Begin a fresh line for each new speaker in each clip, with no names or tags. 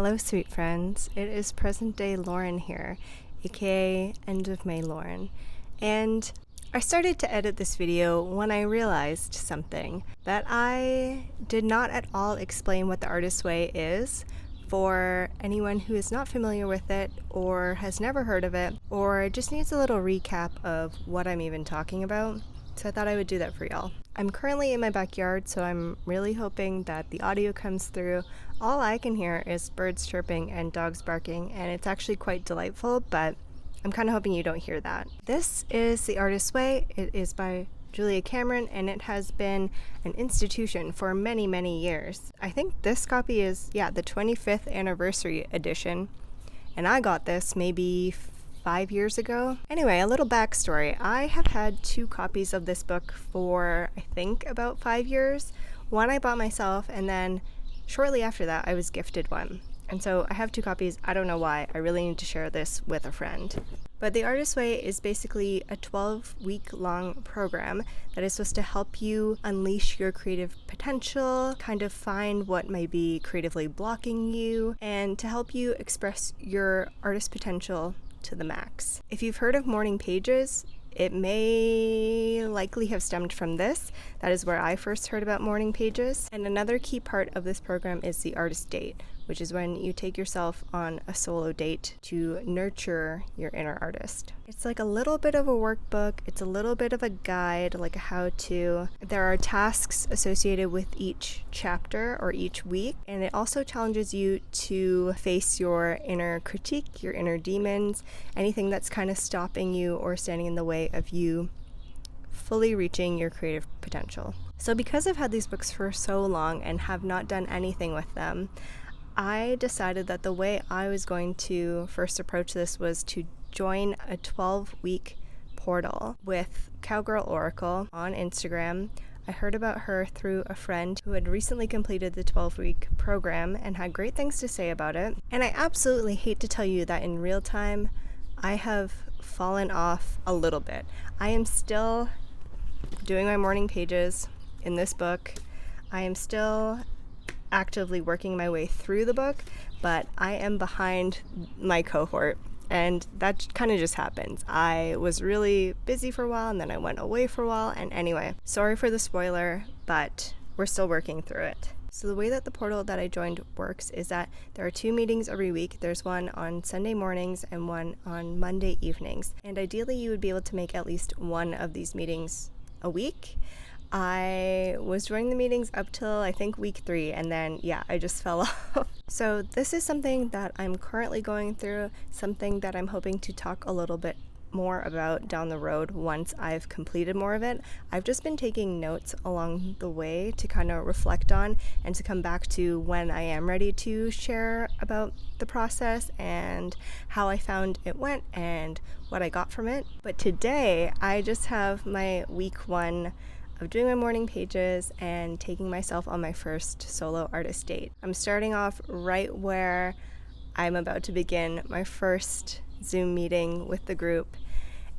Hello, sweet friends. It is present day Lauren here, aka End of May Lauren. And I started to edit this video when I realized something, that I did not at all explain what the Artist's Way is for anyone who is not familiar with it or has never heard of it or just needs a little recap of what I'm even talking about. So I thought I would do that for y'all. I'm currently in my backyard, so I'm really hoping that the audio comes through. All I can hear is birds chirping and dogs barking, and it's actually quite delightful, but I'm kind of hoping you don't hear that. This is The Artist's Way. It is by Julia Cameron, and it has been an institution for many, many years. I think this copy is, the 25th anniversary edition, and I got this maybe 5 years ago. Anyway, a little backstory. I have had 2 copies of this book for, I think, about 5 years. One I bought myself, and then shortly after that, I was gifted one. And so I have 2 copies. I don't know why. I really need to share this with a friend. But The Artist's Way is basically a 12-week-long program that is supposed to help you unleash your creative potential, kind of find what might be creatively blocking you, and to help you express your artist potential to the max. If you've heard of morning pages, it may likely have stemmed from this. That is where I first heard about morning pages. And another key part of this program is the artist date, which is when you take yourself on a solo date to nurture your inner artist. It's like a little bit of a workbook. It's a little bit of a guide, like a how-to. There are tasks associated with each chapter or each week, and it also challenges you to face your inner critique, your inner demons, anything that's kind of stopping you or standing in the way of you fully reaching your creative potential. So because I've had these books for so long and have not done anything with them, I decided that the way I was going to first approach this was to join a 12-week portal with Cowgirl Oracle on Instagram. I heard about her through a friend who had recently completed the 12-week program and had great things to say about it. And I absolutely hate to tell you that in real time, I have fallen off a little bit. I am still doing my morning pages in this book. I am still actively working my way through the book, but I am behind my cohort, and that kind of just happens. I was really busy for a while, and then I went away for a while, and anyway, sorry for the spoiler, but we're still working through it. So the way that the portal that I joined works is that there are 2 meetings every week. There's one on Sunday mornings and one on Monday evenings, and ideally you would be able to make at least one of these meetings a week. I was joining the meetings up till I think week 3, and then I just fell off. So this is something that I'm currently going through, something that I'm hoping to talk a little bit more about down the road once I've completed more of it. I've just been taking notes along the way to kind of reflect on and to come back to when I am ready to share about the process and how I found it went and what I got from it. But today I just have my week 1 of doing my morning pages and taking myself on my first solo artist date. I'm starting off right where I'm about to begin my first Zoom meeting with the group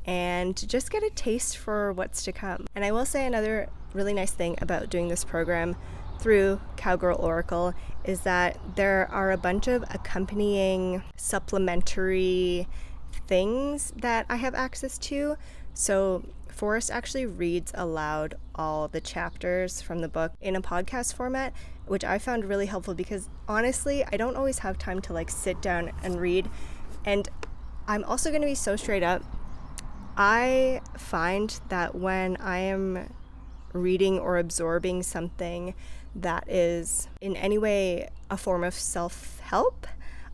and to just get a taste for what's to come. And I will say another really nice thing about doing this program through Cowgirl Oracle is that there are a bunch of accompanying supplementary things that I have access to. So Forrest actually reads aloud all the chapters from the book in a podcast format, which I found really helpful because honestly, I don't always have time to sit down and read. And I'm also going to be so straight up. I find that when I am reading or absorbing something that is in any way a form of self-help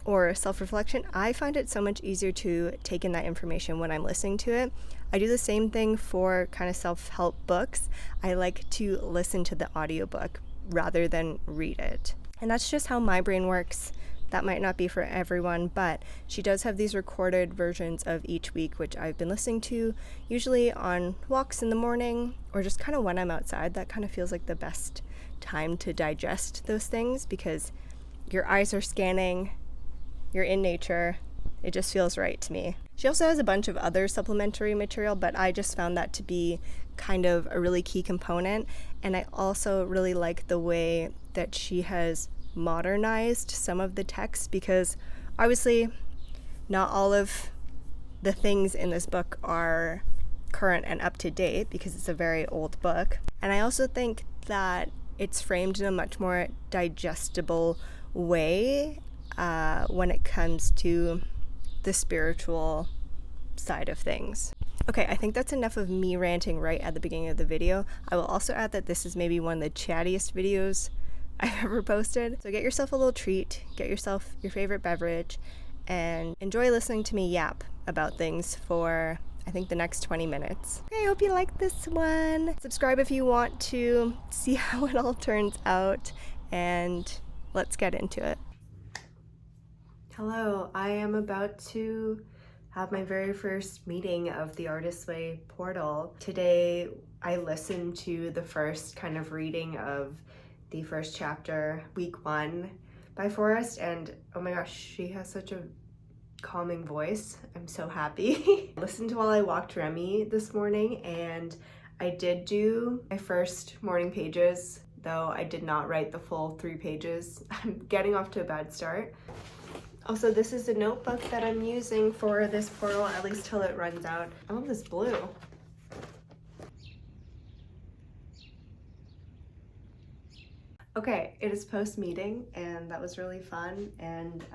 or self-reflection, I find it so much easier to take in that information when I'm listening to it. I do the same thing for kind of self-help books. I like to listen to the audiobook rather than read it. And that's just how my brain works. That might not be for everyone, but she does have these recorded versions of each week, which I've been listening to, usually on walks in the morning or just kind of when I'm outside. That kind of feels like the best time to digest those things because your eyes are scanning, you're in nature. It just feels right to me. She also has a bunch of other supplementary material, but I just found that to be kind of a really key component. And I also really like the way that she has modernized some of the text, because obviously not all of the things in this book are current and up to date because it's a very old book. And I also think that it's framed in a much more digestible way when it comes to the spiritual side of things. Okay, I think that's enough of me ranting right at the beginning of the video. I will also add that this is maybe one of the chattiest videos I've ever posted. So get yourself a little treat, get yourself your favorite beverage, and enjoy listening to me yap about things for, I think, the next 20 minutes. Okay, I hope you like this one. Subscribe if you want to see how it all turns out, and let's get into it. Hello, I am about to have my very first meeting of the Artist's Way portal. Today I listened to the first kind of reading of the first chapter, week 1, by Forrest, and oh my gosh, she has such a calming voice. I'm so happy. I listened to while I walked Remy this morning, and I did do my first morning pages, though I did not write the full 3 pages. I'm getting off to a bad start. Also, this is a notebook that I'm using for this portal, at least till it runs out. I love this blue. Okay, it is post-meeting, and that was really fun and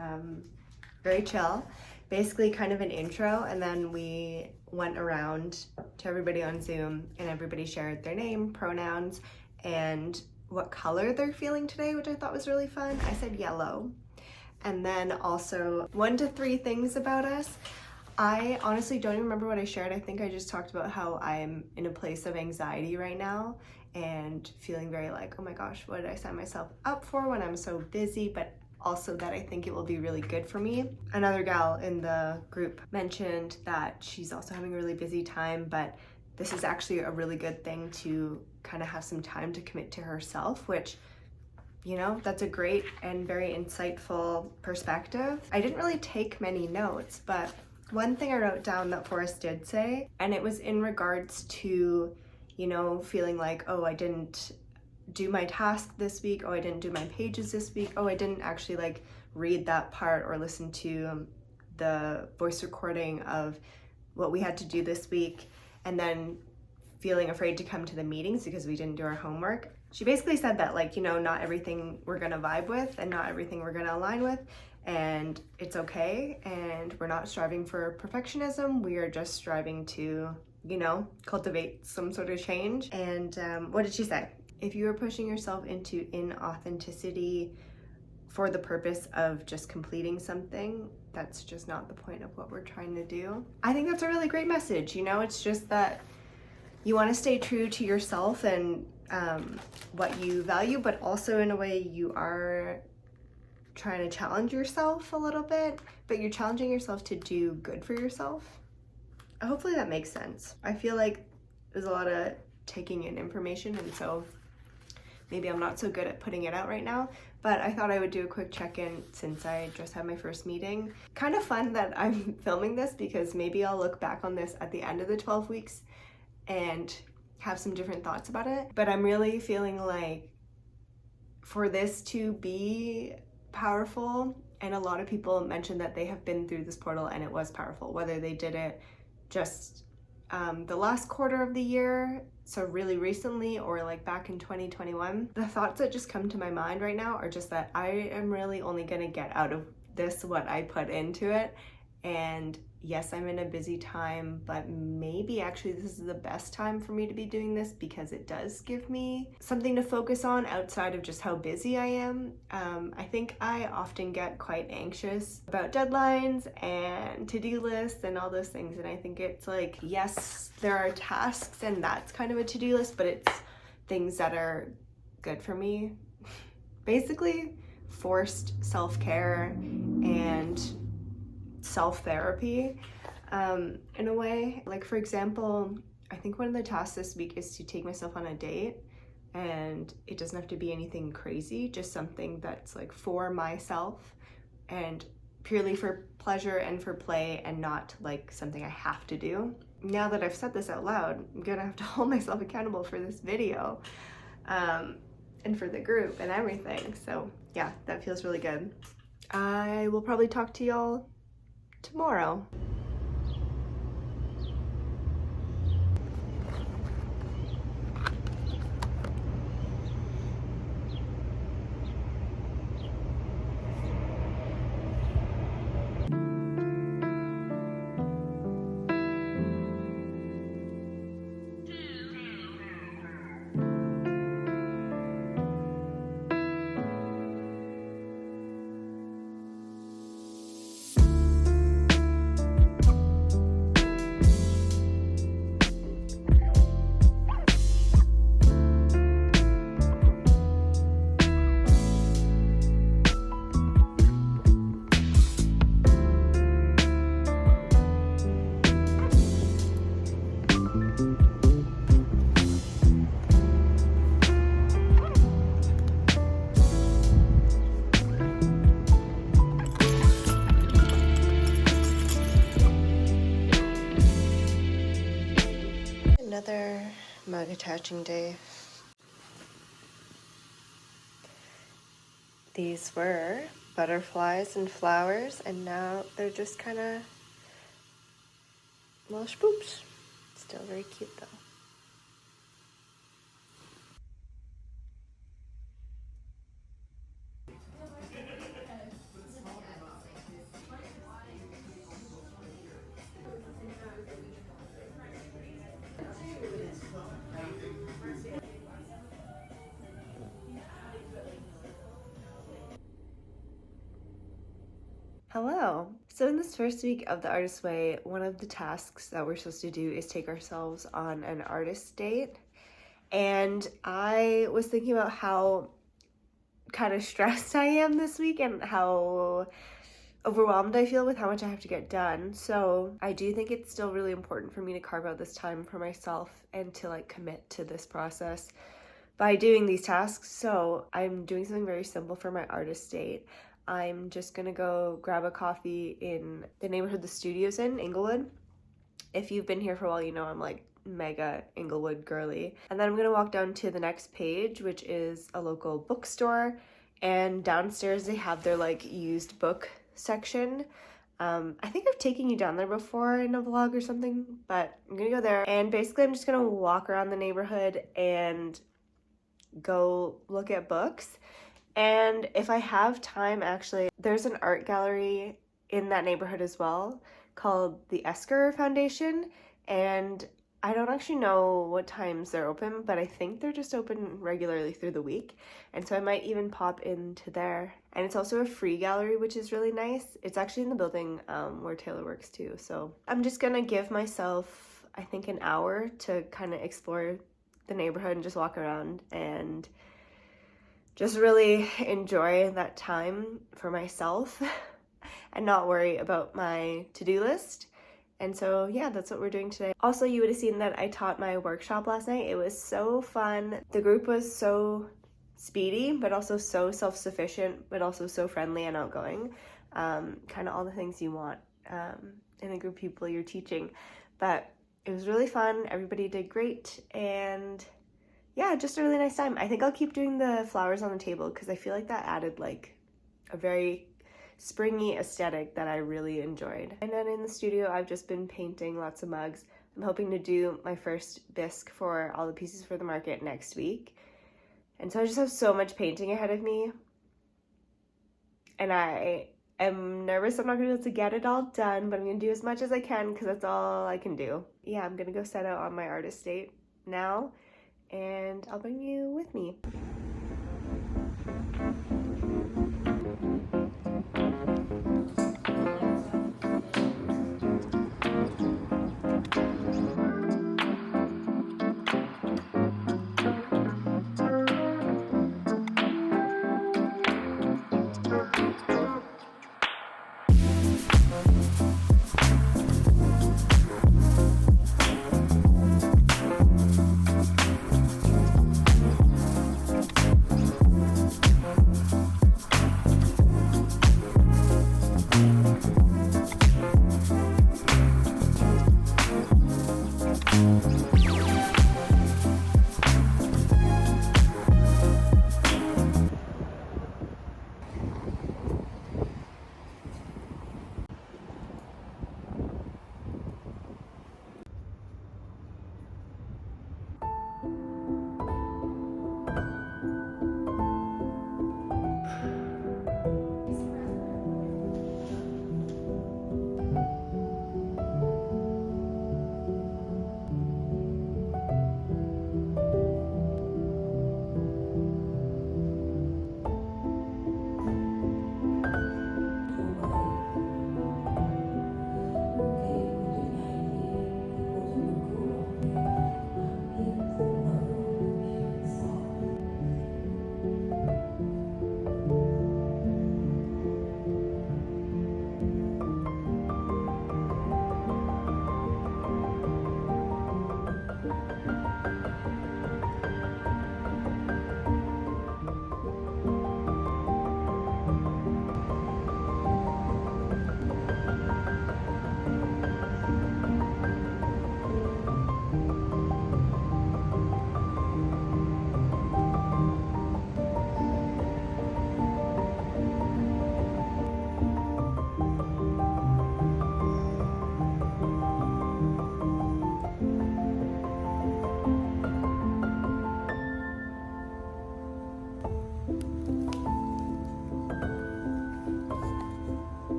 very chill. Basically kind of an intro, and then we went around to everybody on Zoom, and everybody shared their name, pronouns, and what color they're feeling today, which I thought was really fun. I said yellow. And then also 1 to 3 things about us. I honestly don't even remember what I shared. I think I just talked about how I'm in a place of anxiety right now and feeling very like, oh my gosh, what did I sign myself up for when I'm so busy, but also that I think it will be really good for me. Another gal in the group mentioned that she's also having a really busy time, but this is actually a really good thing to kind of have some time to commit to herself, which, you know, that's a great and very insightful perspective. I didn't really take many notes, but one thing I wrote down that Forrest did say, and it was in regards to, you know, feeling like, oh, I didn't do my task this week, oh, I didn't do my pages this week, oh, I didn't actually like read that part or listen to the voice recording of what we had to do this week, and then feeling afraid to come to the meetings because we didn't do our homework. She basically said that, like, you know, not everything we're gonna vibe with and not everything we're gonna align with, and it's okay, and we're not striving for perfectionism, we are just striving to, you know, cultivate some sort of change. And what did she say? If you are pushing yourself into inauthenticity for the purpose of just completing something, that's just not the point of what we're trying to do. I think that's a really great message, you know, it's just that you want to stay true to yourself and what you value, but also in a way you are trying to challenge yourself a little bit, but you're challenging yourself to do good for yourself. Hopefully that makes sense. I feel like there's a lot of taking in information, and so maybe I'm not so good at putting it out right now, but I thought I would do a quick check-in since I just had my first meeting. Kind of fun that I'm filming this because maybe I'll look back on this at the end of the 12 weeks and have some different thoughts about it. But I'm really feeling like for this to be powerful, and a lot of people mentioned that they have been through this portal and it was powerful, whether they did it just the last quarter of the year, so really recently, or like back in 2021. The thoughts that just come to my mind right now are just that I am really only gonna get out of this what I put into it. And yes, I'm in a busy time, but maybe actually this is the best time for me to be doing this because it does give me something to focus on outside of just how busy I am. I think I often get quite anxious about deadlines and to-do lists and all those things, and I think it's like, yes, there are tasks and that's kind of a to-do list, but it's things that are good for me. Basically, forced self-care and self-therapy in a way. Like, for example, I think one of the tasks this week is to take myself on a date, and it doesn't have to be anything crazy, just something that's like for myself and purely for pleasure and for play, and not like something I have to do. Now that I've said this out loud, I'm gonna have to hold myself accountable for this video and for the group and everything. So yeah, that feels really good. I will probably talk to y'all tomorrow. Another mug attaching day. These were butterflies and flowers, and now they're just kind of little spoops. Still very cute though. Hello! So in this first week of the Artist Way, one of the tasks that we're supposed to do is take ourselves on an artist date. And I was thinking about how kind of stressed I am this week and how overwhelmed I feel with how much I have to get done. So I do think it's still really important for me to carve out this time for myself and to like commit to this process by doing these tasks. So I'm doing something very simple for my artist date. I'm just gonna go grab a coffee in the neighborhood the studio's in, Inglewood. If you've been here for a while, you know I'm like mega Inglewood girly. And then I'm gonna walk down to the next page, which is a local bookstore. And downstairs they have their like used book section. I think I've taken you down there before in a vlog or something, but I'm gonna go there. And basically I'm just gonna walk around the neighborhood and go look at books. And if I have time, actually, there's an art gallery in that neighborhood as well called the Esker Foundation, and I don't actually know what times they're open, but I think they're just open regularly through the week, and so I might even pop into there. And it's also a free gallery, which is really nice. It's actually in the building where Taylor works too, so I'm just gonna give myself, I think, an hour to kind of explore the neighborhood and just walk around and just really enjoy that time for myself and not worry about my to-do list. And so yeah, that's what we're doing today. Also, you would have seen that I taught my workshop last night. It was so fun. The group was so speedy, but also so self-sufficient, but also so friendly and outgoing. Kind of all the things you want in a group of people you're teaching. But it was really fun. Everybody did great, and yeah, just a really nice time. I think I'll keep doing the flowers on the table because I feel like that added like a very springy aesthetic that I really enjoyed. And then in the studio, I've just been painting lots of mugs. I'm hoping to do my first bisque for all the pieces for the market next week. And so I just have so much painting ahead of me. And I am nervous I'm not gonna be able to get it all done, but I'm gonna do as much as I can because that's all I can do. Yeah, I'm gonna go set out on my artist date now, and I'll bring you with me.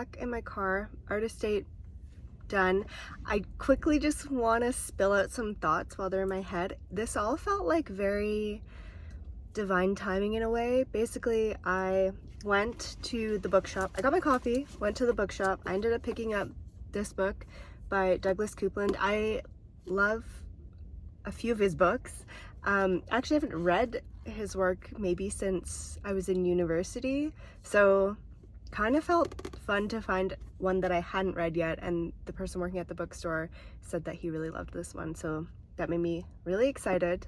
back in my car, artist date done. I quickly just want to spill out some thoughts while they're in my head. This all felt like very divine timing in a way. Basically, I went to the bookshop. I got my coffee, went to the bookshop. I ended up picking up this book by Douglas Coupland. I love a few of his books. Actually, I haven't read his work maybe since I was in university, so kind of felt fun to find one that I hadn't read yet, and the person working at the bookstore said that he really loved this one, so that made me really excited,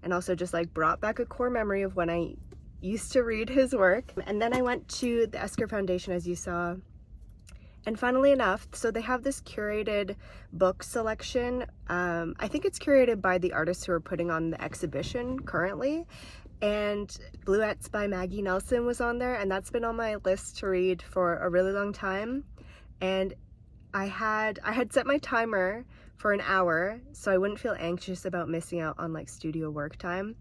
and also just like brought back a core memory of when I used to read his work. And then I went to the Esker Foundation, as you saw, and funnily enough, so they have this curated book selection. I think it's curated by the artists who are putting on the exhibition currently, and Bluettes by Maggie Nelson was on there, and that's been on my list to read for a really long time. And I had set my timer for an hour so I wouldn't feel anxious about missing out on like studio work time.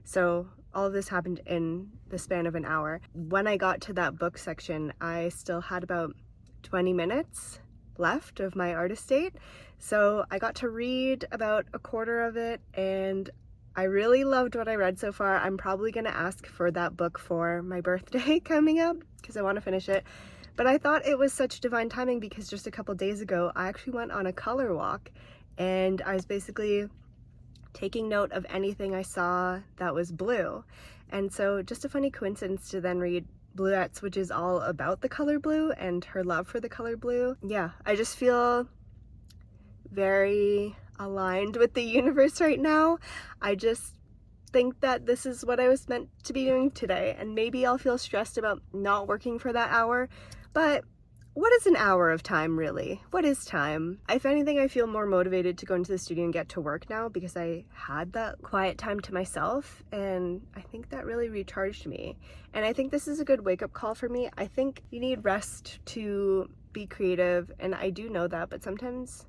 So all of this happened in the span of an hour. When I got to that book section, I still had about 20 minutes left of my artist date, so I got to read about a quarter of it, and I really loved what I read so far. I'm probably gonna ask for that book for my birthday coming up because I want to finish it. But I thought it was such divine timing because just a couple days ago I actually went on a color walk, and I was basically taking note of anything I saw that was blue. And so just a funny coincidence to then read Bluettes, which is all about the color blue and her love for the color blue. Yeah, I just feel very aligned with the universe right now. I just think that this is what I was meant to be doing today, and maybe I'll feel stressed about not working for that hour, but what is an hour of time really? What is time? If anything, I feel more motivated to go into the studio and get to work now because I had that quiet time to myself, and I think that really recharged me. And I think this is a good wake-up call for me. I think you need rest to be creative, and I do know that, but sometimes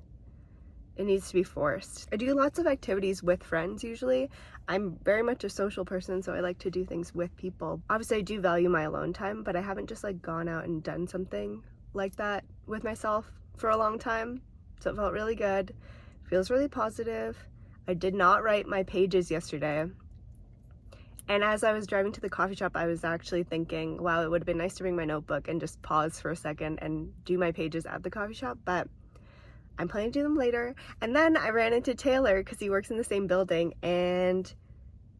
it needs to be forced. I do lots of activities with friends usually. I'm very much a social person, so I like to do things with people. Obviously I do value my alone time, but I haven't just like gone out and done something like that with myself for a long time. So it felt really good. Feels really positive. I did not write my pages yesterday. And as I was driving to the coffee shop, I was actually thinking, wow, it would have been nice to bring my notebook and just pause for a second and do my pages at the coffee shop, but I'm planning to do them later. And then I ran into Taylor because he works in the same building, and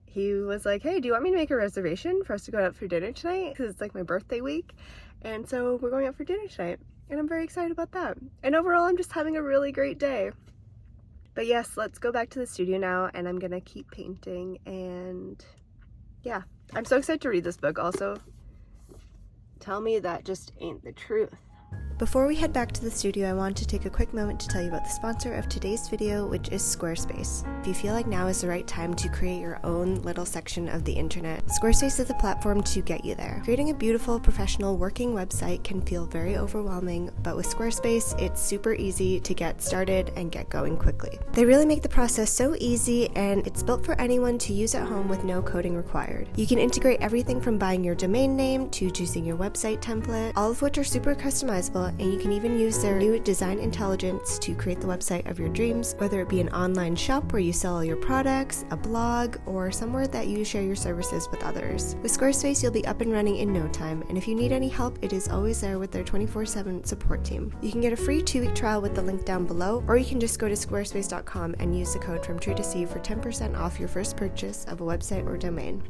he was like, hey, do you want me to make a reservation for us to go out for dinner tonight? Because it's like my birthday week. And so we're going out for dinner tonight, and I'm very excited about that. And overall, I'm just having a really great day. But yes, let's go back to the studio now, and I'm gonna keep painting, and yeah. I'm so excited to read this book also. Tell me that just ain't the truth. Before we head back to the studio, I want to take a quick moment to tell you about the sponsor of today's video, which is Squarespace. If you feel like now is the right time to create your own little section of the internet, Squarespace is the platform to get you there. Creating a beautiful, professional, working website can feel very overwhelming, but with Squarespace, it's super easy to get started and get going quickly. They really make the process so easy, and it's built for anyone to use at home with no coding required. You can integrate everything from buying your domain name to choosing your website template, all of which are super customizable, and you can even use their new design intelligence to create the website of your dreams, whether it be an online shop where you sell all your products, a blog, or somewhere that you share your services with others. With Squarespace, you'll be up and running in no time, and if you need any help, it is always there with their 24/7 support team. You can get a free 2-week trial with the link down below, or you can just go to squarespace.com and use the code from True to See for 10% off your first purchase of a website or domain.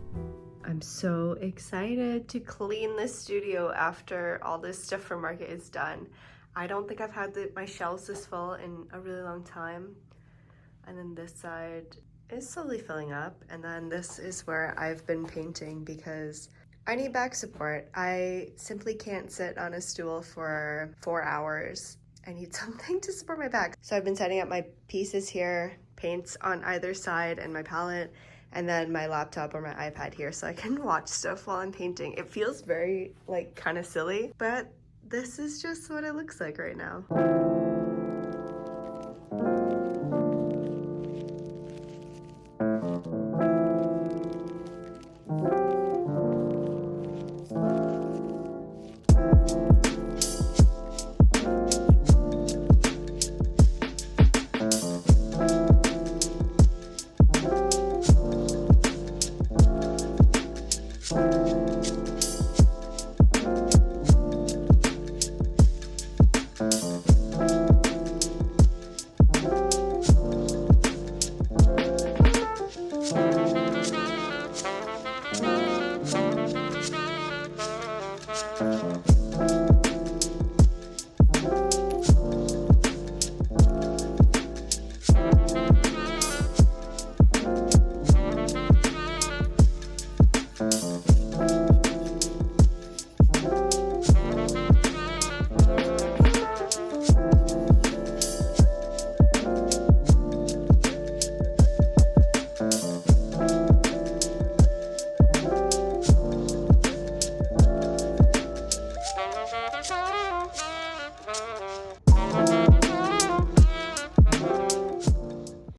I'm so excited to clean the studio after all this stuff from Market is done. I don't think I've had my shelves this full in a really long time. And then this side is slowly filling up. And then this is where I've been painting because I need back support. I simply can't sit on a stool for 4 hours. I need something to support my back. So I've been setting up my pieces here, paints on either side, and my palette, and then my laptop or my iPad here so I can watch stuff while I'm painting. It feels very, like, kind of silly, but this is just what it looks like right now.